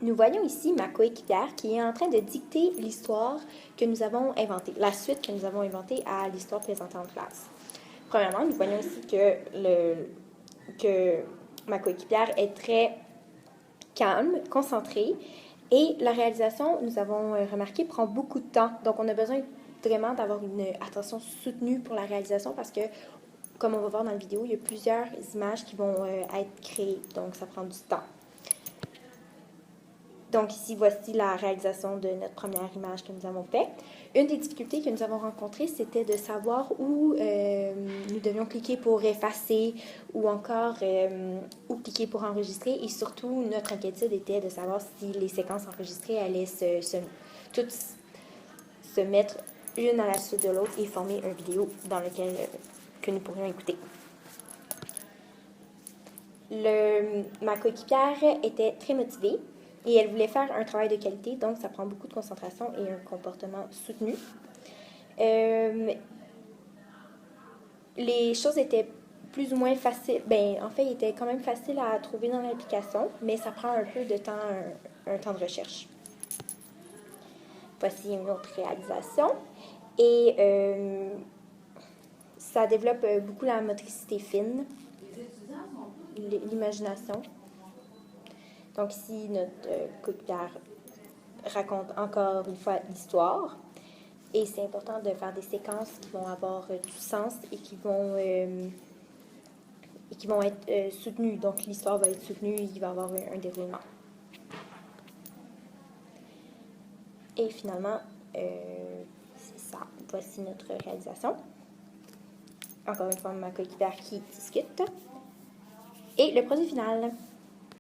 Nous voyons ici ma coéquipière qui est en train de dicter l'histoire que nous avons inventée, la suite que nous avons inventée à l'histoire présentée en classe. Premièrement, nous voyons ici que ma coéquipière est très calme, concentrée, et la réalisation, nous avons remarqué, prend beaucoup de temps. Donc, on a besoin vraiment d'avoir une attention soutenue pour la réalisation parce que, comme on va voir dans la vidéo, il y a plusieurs images qui vont être créées. Donc, ça prend du temps. Donc ici, voici la réalisation de notre première image que nous avons faite. Une des difficultés que nous avons rencontrées, c'était de savoir où nous devions cliquer pour effacer ou encore où cliquer pour enregistrer. Et surtout, notre inquiétude était de savoir si les séquences enregistrées allaient toutes se mettre l'une à la suite de l'autre et former une vidéo dans laquelle que nous pourrions écouter. Ma coéquipière était très motivée et elle voulait faire un travail de qualité, donc ça prend beaucoup de concentration et un comportement soutenu. Les choses étaient plus ou moins faciles. En fait, il était quand même facile à trouver dans l'application, mais ça prend un peu de temps, un temps de recherche. Voici une autre réalisation. Et ça développe beaucoup la motricité fine, l'imagination. Donc ici, notre coéquipière raconte encore une fois l'histoire. Et c'est important de faire des séquences qui vont avoir du sens et qui vont être soutenues. Donc l'histoire va être soutenue et il va y avoir un déroulement. Et finalement, c'est ça. Voici notre réalisation. Encore une fois, ma coéquipière qui discute. Et le produit final.